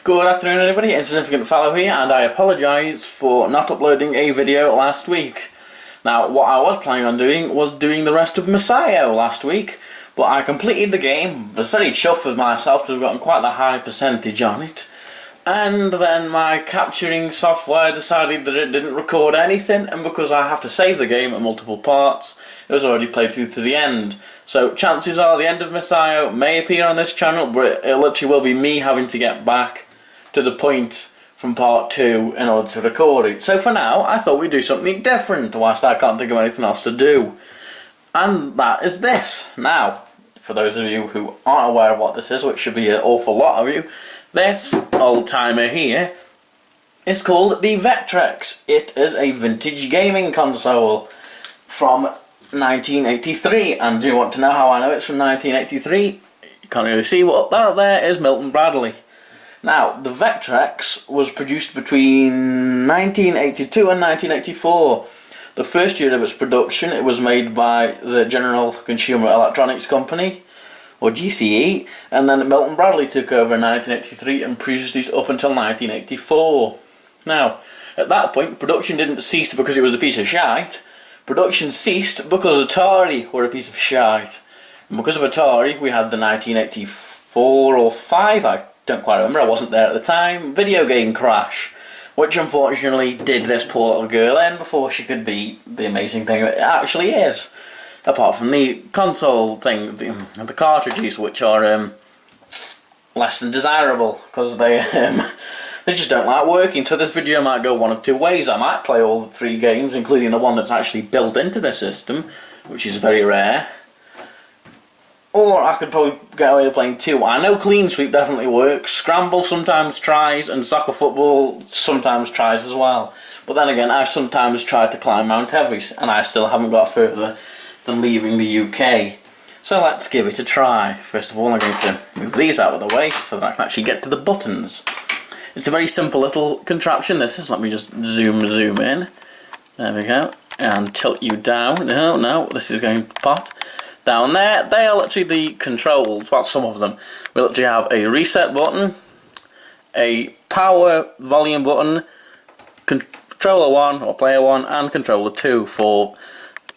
Good afternoon everybody, Insignificant Fellow here, and I apologise for not uploading a video last week. Now, what I was planning on doing was doing the rest of Messiah last week, but I completed the game, was very chuffed with myself to have gotten quite a high percentage on it, and then my capturing software decided that it didn't record anything, and because I have to save the game in multiple parts, it was already played through to the end. So chances are the end of Messiah may appear on this channel, but it literally will be me having to get back to the point from part 2 in order to record it. So for now, I thought we'd do something different whilst I can't think of anything else to do. And that is this. Now, for those of you who aren't aware of what this is, which should be an awful lot of you, this old timer here is called the Vectrex. It is a vintage gaming console from 1983, and do you want to know how I know it's from 1983? You can't really see what that up there is Milton Bradley. Now, the Vectrex was produced between 1982 and 1984. The first year of its production, it was made by the General Consumer Electronics Company, or GCE, and then Milton Bradley took over in 1983 and produced these up until 1984. Now, at that point, production didn't cease because it was a piece of shite. Production ceased because Atari were a piece of shite. And because of Atari, we had the 1984 or 5, I don't quite remember, I wasn't there at the time, video game crash, which unfortunately did this poor little girl in before she could be the amazing thing that it actually is. Apart from the console thing, the cartridges, which are less than desirable, because they just don't like working. So this video might go one of two ways. I might play all the 3 games, including the one that's actually built into the system, which is very rare. Or I could probably get away with playing 2. I know Clean Sweep definitely works, Scramble sometimes tries, and Soccer Football sometimes tries as well. But then again, I've sometimes tried to climb Mount Everest, and I still haven't got further than leaving the UK. So let's give it a try. First of all, I'm going to move these out of the way so that I can actually get to the buttons. It's a very simple little contraption, this is. Let me just zoom in. There we go. And tilt you down. No, this is going to pot. Down there, they are literally the controls. Well, some of them. We literally have a reset button, a power volume button, controller 1 or player 1, and controller 2 for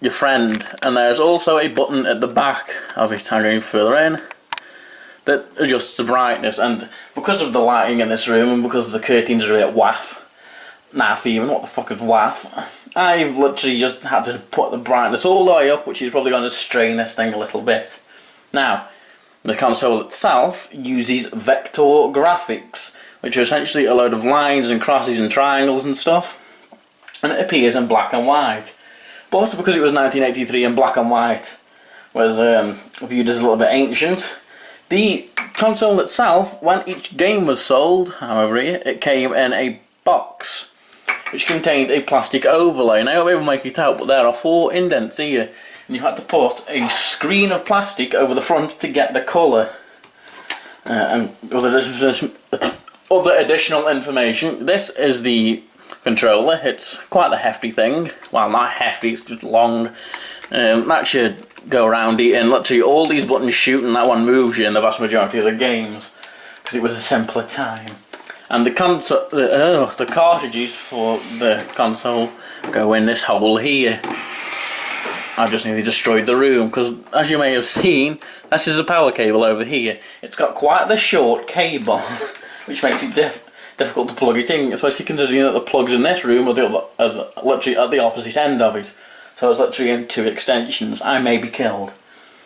your friend. And there's also a button at the back of it, I'm going further in, that adjusts the brightness. And because of the lighting in this room and because the curtains are a bit naff even, what the fuck is waff? I've literally just had to put the brightness all the way up, which is probably going to strain this thing a little bit. Now, the console itself uses vector graphics, which are essentially a load of lines and crosses and triangles and stuff, and it appears in black and white. But because it was 1983 and black and white was viewed as a little bit ancient, the console itself, when each game was sold, however, it came in a box which contained a plastic overlay. Now, I won't be able to make it out, but there are 4 indents here, and you had to put a screen of plastic over the front to get the colour and other additional information. This is the controller. It's quite a hefty thing. Well, not hefty, it's just long. That should go around it, and literally all these buttons shoot, and that one moves you in the vast majority of the games, because it was a simpler time. And the cartridges for the console go in this hole here. I've just nearly destroyed the room, because as you may have seen, this is a power cable over here. It's got quite the short cable, which makes it difficult to plug it in, especially considering that the plugs in this room are literally at the opposite end of it. So it's literally in 2 extensions. I may be killed.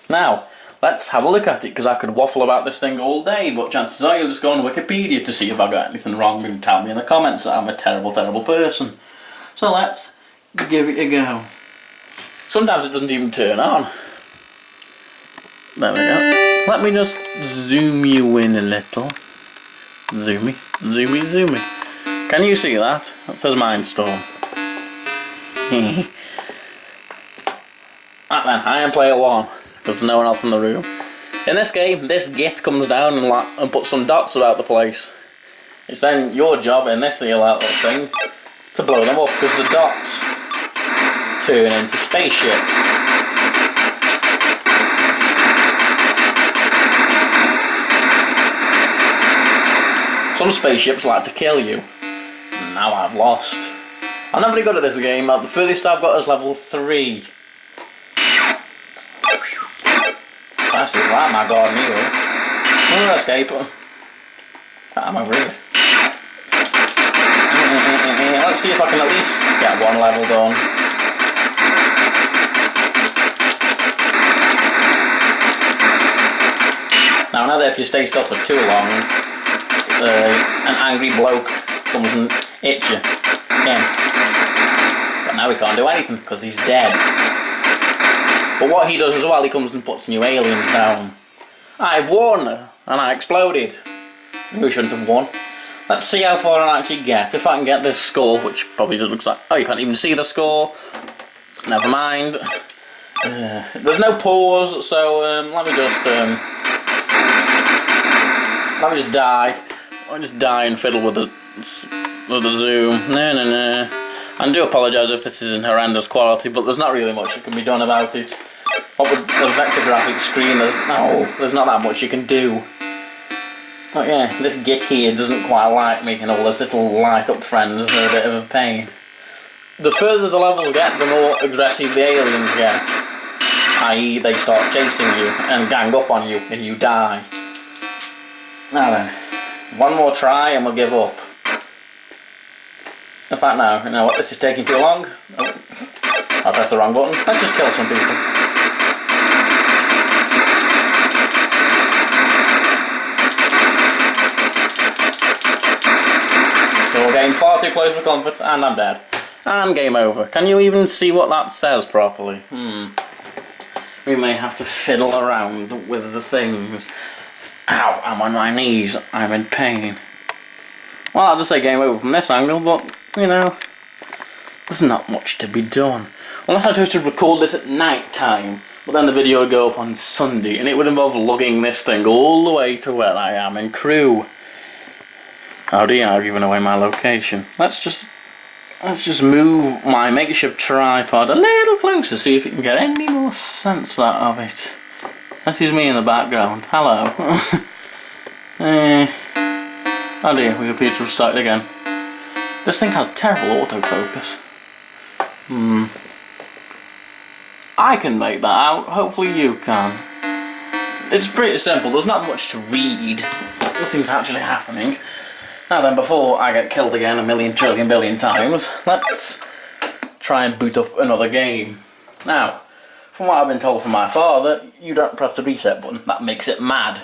Now, let's have a look at it, because I could waffle about this thing all day, but chances are you'll just go on Wikipedia to see if I got anything wrong and tell me in the comments that I'm a terrible, terrible person. So let's give it a go. Sometimes it doesn't even turn on. There we go. Let me just zoom you in a little. Zoomy. Can you see that? That says Mindstorm. Right then, I am player 1. There's no one else in the room. In this game, this git comes down and puts some dots about the place. It's then your job in this little thing to blow them up, because the dots turn into spaceships. Some spaceships like to kill you. Now I've lost. I'm not very good at this game. The furthest I've got is level 3. That's just like my garden anyway. Oh, escape. I'm over here. Let's see if I can at least get one level done. Now I know that if you stay still for too long, an angry bloke comes and hits you. Yeah. But now he can't do anything because he's dead. But what he does as well, he comes and puts new aliens down. I've won! And I exploded. Maybe we shouldn't have won. Let's see how far I actually get. If I can get this score, which probably just looks like... Oh, you can't even see the score. Never mind. There's no pause, so let me just die. I'll just die and fiddle with the zoom. No. I do apologise if this is in horrendous quality, but there's not really much that can be done about it. What with the vector graphics screen, there's not that much you can do. But yeah, this git here doesn't quite like me, and all those little light up friends are a bit of a pain. The further the levels get, the more aggressive the aliens get. I.e. they start chasing you and gang up on you and you die. Now then, one more try and we'll give up. In fact, no, you know what, this is taking too long. Oh, I pressed the wrong button. Let's just kill some people. So we're getting far too close for comfort, and I'm dead. And game over. Can you even see what that says properly? We may have to fiddle around with the things. Ow, I'm on my knees. I'm in pain. Well, I'll just say game over from this angle, but, you know, there's not much to be done. Unless I chose to record this at night time, but then the video would go up on Sunday, and it would involve lugging this thing all the way to where I am in Crewe. Oh dear, I've given away my location. Let's just move my makeshift tripod a little closer, see if you can get any more sense out of it. This is me in the background. Hello. Oh dear, we appear to have started again. This thing has terrible autofocus. I can make that out, hopefully you can. It's pretty simple, there's not much to read. Nothing's actually happening. Now then, before I get killed again a million trillion billion times, let's try and boot up another game. Now, from what I've been told from my father, you don't press the reset button, that makes it mad.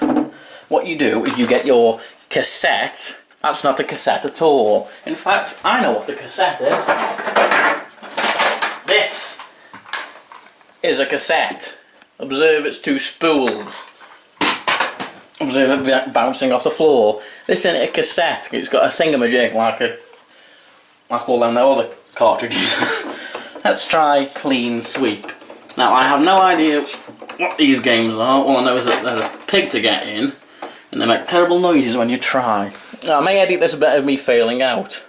What you do is you get your cassette. That's not a cassette at all. In fact, I know what the cassette is. This is a cassette. Observe its two spools. Observe it bouncing off the floor. This isn't a cassette. It's got a thingamajig like all them other cartridges. Let's try Clean Sweep. Now I have no idea what these games are. All I know is that they're a pig to get in, and they make terrible noises when you try. Now, I may edit this a bit of me failing out.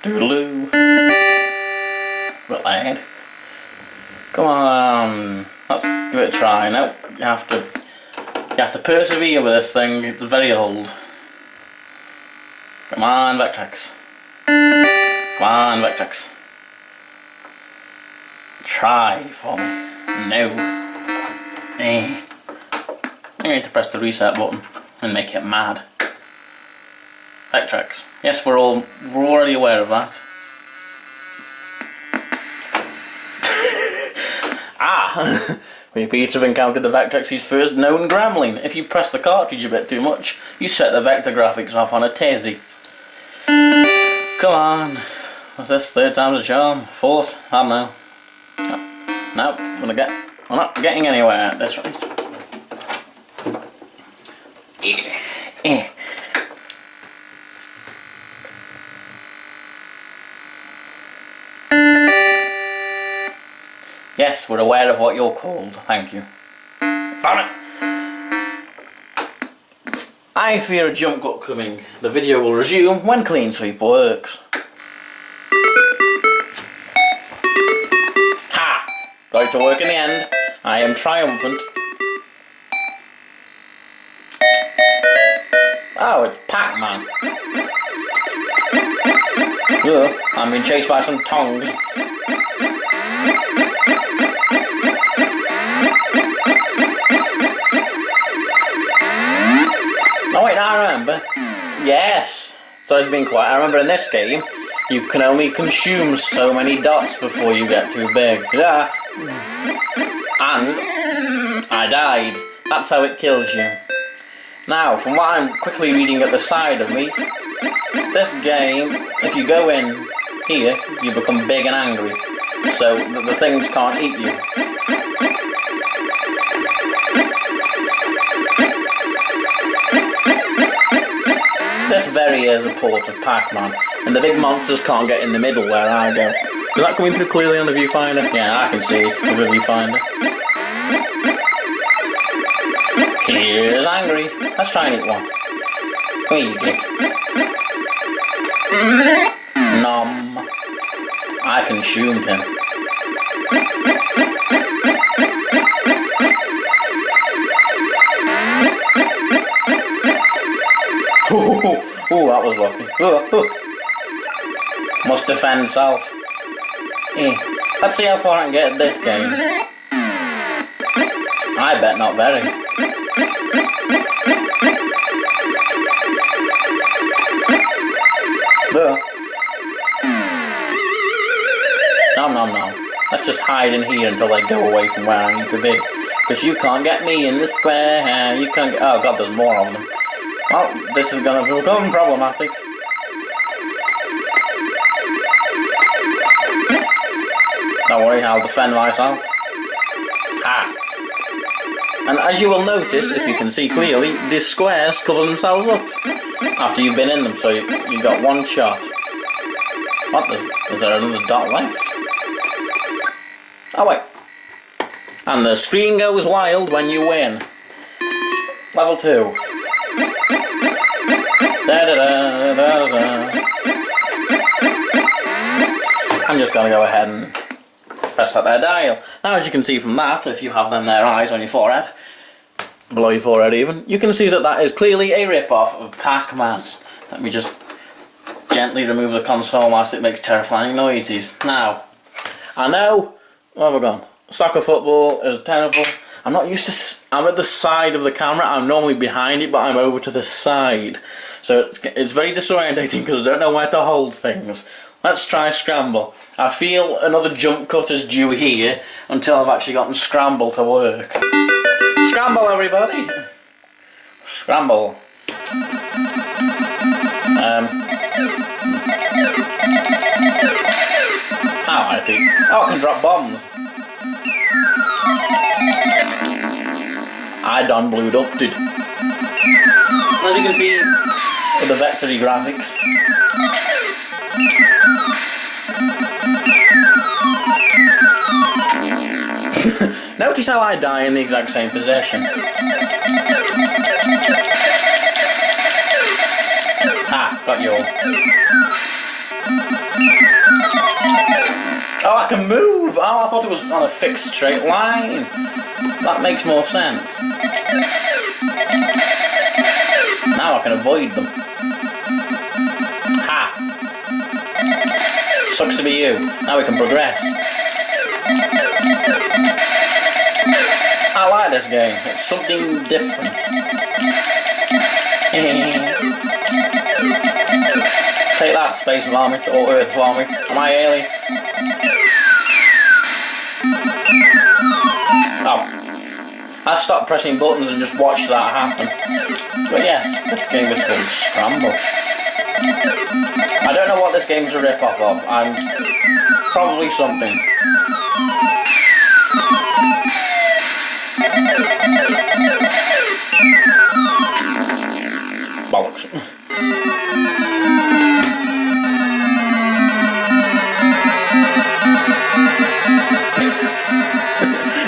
Doodaloo. Well, ahead. Come on, let's give it a try. No, you have to persevere with this thing. It's very old. Come on, Vectrex. Come on, Vectrex. Try for me. No. Eh. I need to press the reset button and make it mad. Vectrex. Yes, we're already aware of that. We appear to have encountered the Vectrex's first known gremlin. If you press the cartridge a bit too much, you set the vector graphics off on a tizzy. Come on. What's this? Third time's a charm? Fourth? I don't know. No, we're not getting anywhere at this rate. Yes, we're aware of what you're called, thank you. Found it! I fear a jump cut coming. The video will resume when Clean Sweep works. Ha! Got it to work in the end. I am triumphant. Oh, it's Pac-Man. Ugh, I'm being chased by some tongs. Oh wait, now I remember. Yes! Sorry for being quiet. I remember in this game, you can only consume so many dots before you get too big. Yeah. And I died. That's how it kills you. Now, from what I'm quickly reading at the side of me, this game, if you go in here, you become big and angry. So the things can't eat you. This very is a port of Pac-Man, and the big monsters can't get in the middle where I go. Is that coming through clearly on the viewfinder? Yeah, I can see it with the viewfinder. Here's angry. Let's try and eat one. Come here, you git. Nom. I consumed him. Ooh, that was lucky. Must defend self. Let's see how far I can get at this game. I bet not very. Nom nom nom. Let's just hide in here until I go away from where I need to be. Because you can't get me in the square. You can't get... Oh god, there's more of them. Well, this is gonna become problematic. Don't worry, I'll defend myself. Ha! And as you will notice, if you can see clearly, the squares cover themselves up after you've been in them, so you got one shot. What? Is there another dot left? Oh wait. And the screen goes wild when you win. Level 2. I'm just gonna go ahead and press that there dial. Now as you can see from that, if you have them there eyes on your forehead, below your forehead even, you can see that that is clearly a rip-off of Pac-Man. Let me just gently remove the console whilst it makes terrifying noises. Now, I know, where have I gone? Soccer football is terrible. I'm not used to, I'm at the side of the camera, I'm normally behind it, but I'm over to the side. So it's very disorientating because I don't know where to hold things. Let's try scramble. I feel another jump cut is due here until I've actually gotten scramble to work. Scramble, everybody! Scramble. I can drop bombs. I done blued up, dude. As you can see with the Vectrex graphics. Notice how I die in the exact same position. Ah, got you all. Oh, I can move! Oh, I thought it was on a fixed straight line. That makes more sense. Now I can avoid them. Ha! Sucks to be you. Now we can progress. I like this game. It's something different. Take that, space vomit, or earth vomit. Am I alien? Oh. I've stopped pressing buttons and just watched that happen. But yes, this game is called Scramble. I don't know what this game's a rip-off of. I'm probably something. Bollocks.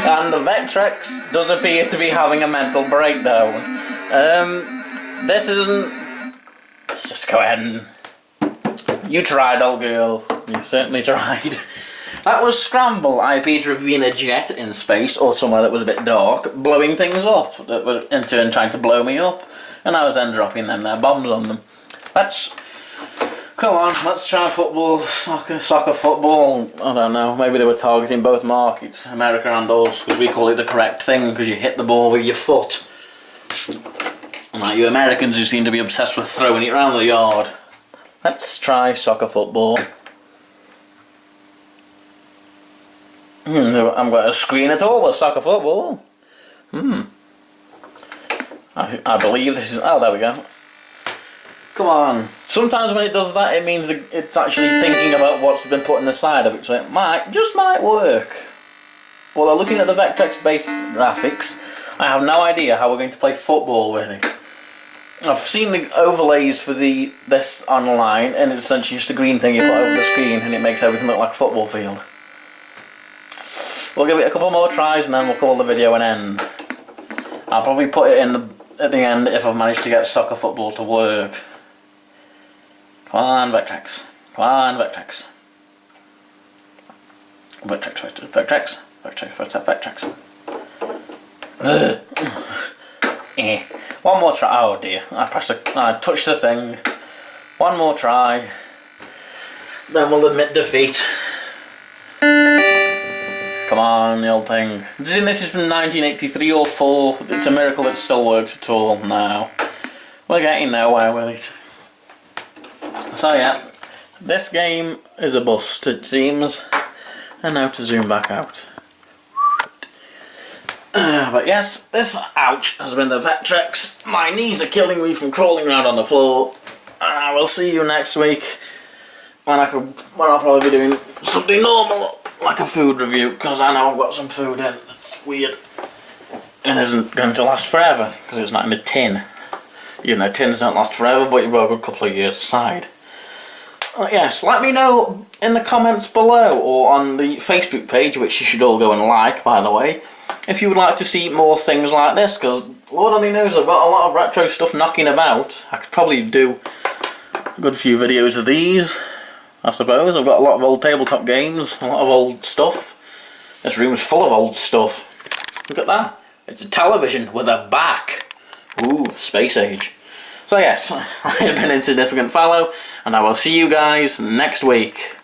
And the Vectrex does appear to be having a mental breakdown. This isn't... Let's just go ahead and... You tried, old girl. You certainly tried. That was Scramble. I appear to have been a jet in space, or somewhere that was a bit dark, blowing things up, that were in turn trying to blow me up, and I was then dropping them their bombs on them. Come on, let's try football, soccer, football. I don't know, maybe they were targeting both markets, America and us, because we call it the correct thing, because you hit the ball with your foot. Like you Americans who seem to be obsessed with throwing it around the yard. Let's try soccer football. I haven't got a screen at all with soccer football. I believe this is... Oh, there we go. Come on. Sometimes when it does that, it means that it's actually thinking about what's been put in the side of it, so it just might work. Well, looking at the Vectrex based graphics, I have no idea how we're going to play football with it. I've seen the overlays for this online, and it's essentially just a green thing you put over the screen, and it makes everything look like a football field. We'll give it a couple more tries, and then we'll call the video an end. I'll probably put it in at the end if I've managed to get soccer football to work. Come on, Vectrex. Come on, Vectrex. Vectrex. One more try. Oh dear, I touched the thing. One more try. Then we'll admit defeat. Come on, the old thing. This is from 1983 or 4. It's a miracle it still works at all now. We're getting nowhere with it. So yeah, this game is a bust, it seems. And now to zoom back out. But yes, this, ouch, has been the Vectrex. My knees are killing me from crawling around on the floor. And I will see you next week when I'll probably be doing something normal, like a food review, because I know I've got some food in. It's weird. It isn't going to last forever, because it's not in a tin. You know, tins don't last forever, but you've got a good couple of years aside. Yes, let me know in the comments below, or on the Facebook page, which you should all go and like, by the way, if you would like to see more things like this, because Lord only knows I've got a lot of retro stuff knocking about. I could probably do a good few videos of these, I suppose. I've got a lot of old tabletop games, a lot of old stuff. This room's full of old stuff. Look at that. It's a television with a back. Ooh, space age. So yes, I have been Insignificant Fellow, and I will see you guys next week.